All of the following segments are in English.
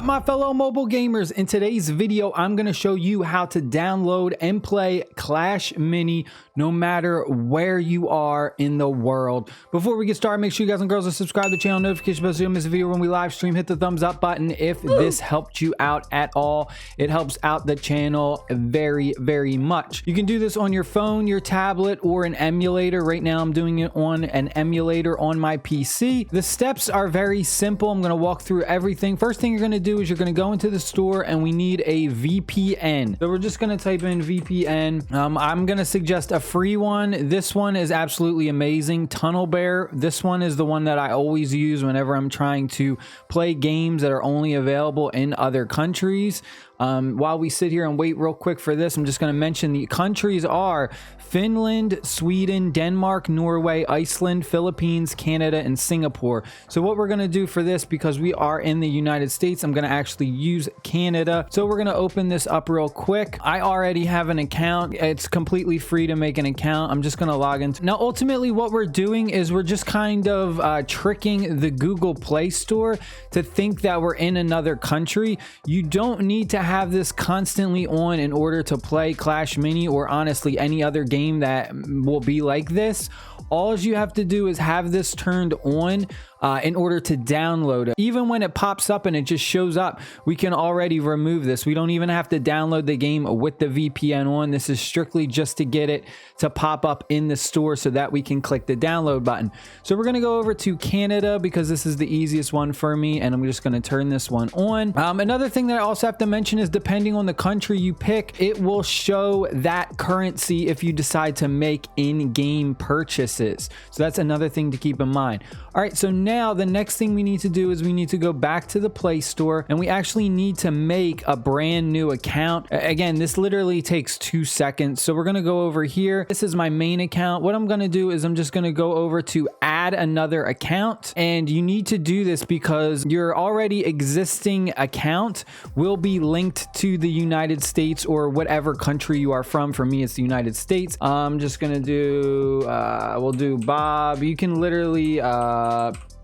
up, my fellow mobile gamers? In today's video, I'm going to show you how to download and play Clash Mini no matter where you are in the world. Before we get started, make sure you guys and girls are subscribed to the channel, notification bell so you don't miss a video when we live stream. Hit the thumbs up button if this helped you out at all. It helps out the channel very, very much. You can do this on your phone, your tablet, or an emulator. Right now, I'm doing it on an emulator on my PC. The steps are very simple. I'm going to walk through everything. First thing you're going to do is you're going to go into the store and we need a VPN. So we're just going to type in VPN. I'm going to suggest a free one. This one is absolutely amazing. Tunnel Bear. This one is the one that I always use whenever I'm trying to play games that are only available in other countries. While we sit here and wait real quick for this, I'm just going to mention the countries are Finland, Sweden, Denmark, Norway, Iceland, Philippines, Canada, and Singapore. So what we're going to do for this, because we are in the United States, I'm going to actually use Canada. So we're going to open this up real quick. I already have an account. It's completely free to make an account. I'm just going to log in. Now, ultimately, what we're doing is we're just kind of tricking the Google Play Store to think that we're in another country. You don't need to have this constantly on in order to play Clash Mini or honestly any other game that will be like this. All you have to do is have this turned on in order to download it. Even when it pops up and it just shows up, we can already remove this. We don't even have to download the game with the VPN on. This is strictly just to get it to pop up in the store so that we can click the download button. So we're going to go over to Canada because this is the easiest one for me, and I'm just going to turn this one on. Another thing that I also have to mention is depending on the country you pick, it will show that currency if you decide to make in-game purchases. So that's another thing to keep in mind. All right, so now the next thing we need to do is we need to go back to the Play Store and we actually need to make a brand new account. Again, this literally takes 2 seconds. So we're going to go over here. This is my main account. What I'm going to do is I'm just going to go over to add another account, and you need to do this because your already existing account will be linked to the United States or whatever country you are from. For me, it's the United States. I'm just going to do, we'll do Bob. You can literally,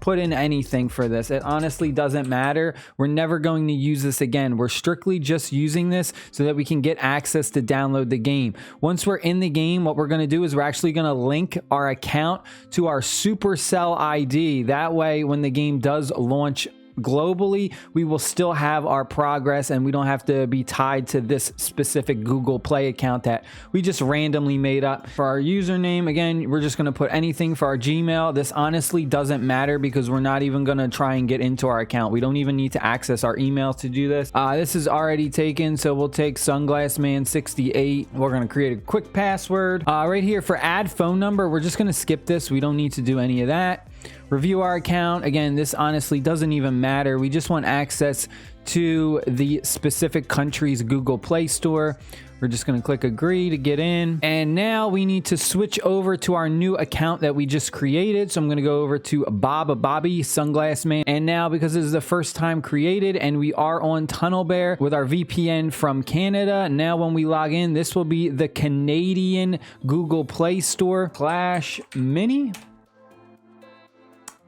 put in anything for this. It honestly doesn't matter. We're never going to use this again. We're strictly just using this so that we can get access to download the game. Once we're in the game, what we're going to do is we're actually going to link our account to our Supercell ID. That way, when the game does launch globally, we will still have our progress and we don't have to be tied to this specific Google Play account that we just randomly made up. For our username, again, we're just going to put anything. For our Gmail, this honestly doesn't matter because we're not even going to try and get into our account. We don't even need to access our email to do this. This is already taken, so we'll take sunglassman68. We're going to create a quick password. Right here for add phone number, we're just going to skip this. We don't need to do any of that. Review our account. Again, this honestly doesn't even matter. We just want access to the specific country's Google Play Store. We're just going to click agree to get in. And now we need to switch over to our new account that we just created. So I'm going to go over to Bobby Sunglass Man. And now, because this is the first time created and we are on Tunnel Bear with our VPN from Canada, now when we log in, this will be the Canadian Google Play Store Clash Mini.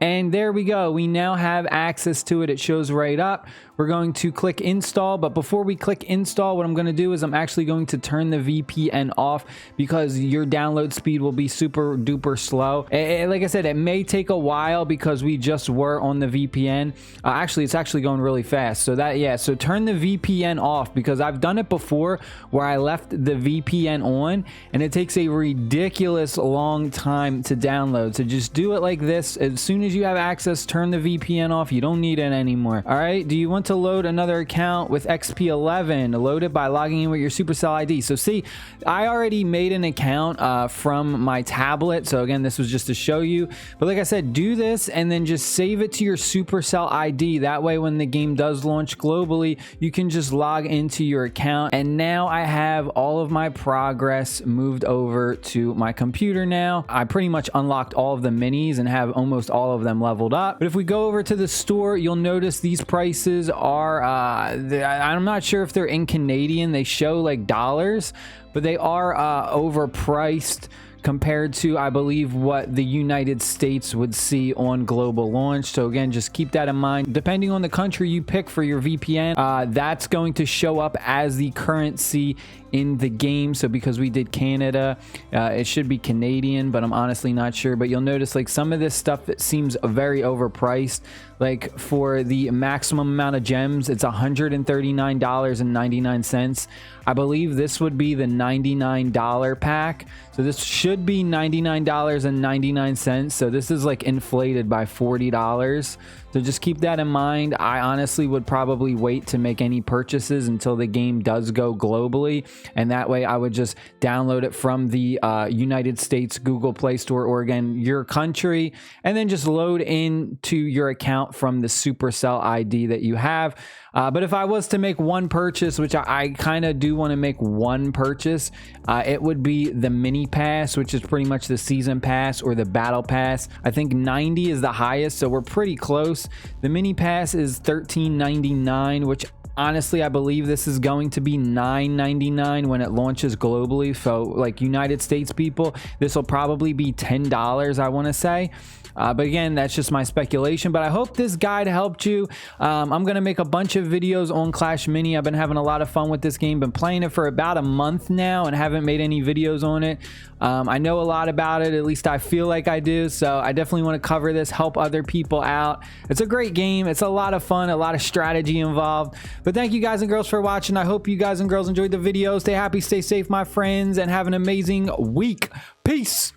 And there we go. We now have access to it. It shows right up. We're going to click install, but before we click install, what I'm going to do is I'm actually going to turn the VPN off because your download speed will be super duper slow. Like I said, it may take a while because we just were on the VPN. Actually, it's actually going really fast. So that, yeah, so turn the VPN off because I've done it before where I left the VPN on and it takes a ridiculous long time to download. So just do it like this. As soon as you have access, turn the VPN off. You don't need it anymore. All right. Do you want to load another account with XP11? Load it by logging in with your Supercell ID. So see, I already made an account from my tablet. So again, this was just to show you. But like I said, do this and then just save it to your Supercell ID. That way, when the game does launch globally, you can just log into your account. And now I have all of my progress moved over to my computer now. I pretty much unlocked all of the minis and have almost all of them leveled up. But if we go over to the store, you'll notice these prices are I'm not sure if they're in Canadian. They show like dollars, but they are overpriced compared to, I believe, what the United States would see on global launch. So again, just keep that in mind. Depending on the country you pick for your VPN, that's going to show up as the currency in the game. So because we did Canada, it should be Canadian, but I'm honestly not sure. But you'll notice like some of this stuff that seems very overpriced. Like for the maximum amount of gems, it's $139.99. I believe this would be the $99 pack. So this should be $99.99. So this is like inflated by $40. So just keep that in mind. I honestly would probably wait to make any purchases until the game does go globally. And that way I would just download it from the United States Google Play Store, or again, your country, and then just load into your account from the Supercell ID that you have. But if I was to make one purchase, which I kind of do want to make one purchase, it would be the mini pass, which is pretty much the season pass or the battle pass. I think 90 is the highest, so we're pretty close. The mini pass is $13.99, which honestly I believe this is going to be $9.99 when it launches globally. So like United States people, this will probably be $10, I want to say. But again, that's just my speculation. But I hope this guide helped you. I'm going to make a bunch of videos on Clash Mini. I've been having a lot of fun with this game. Been playing it for about a month now and haven't made any videos on it. I know a lot about it, at least I feel like I do. So I definitely want to cover this, help other people out. It's a great game. It's a lot of fun, a lot of strategy involved. But thank you guys and girls for watching. I hope you guys and girls enjoyed the video. Stay happy, stay safe, my friends, and have an amazing week. Peace.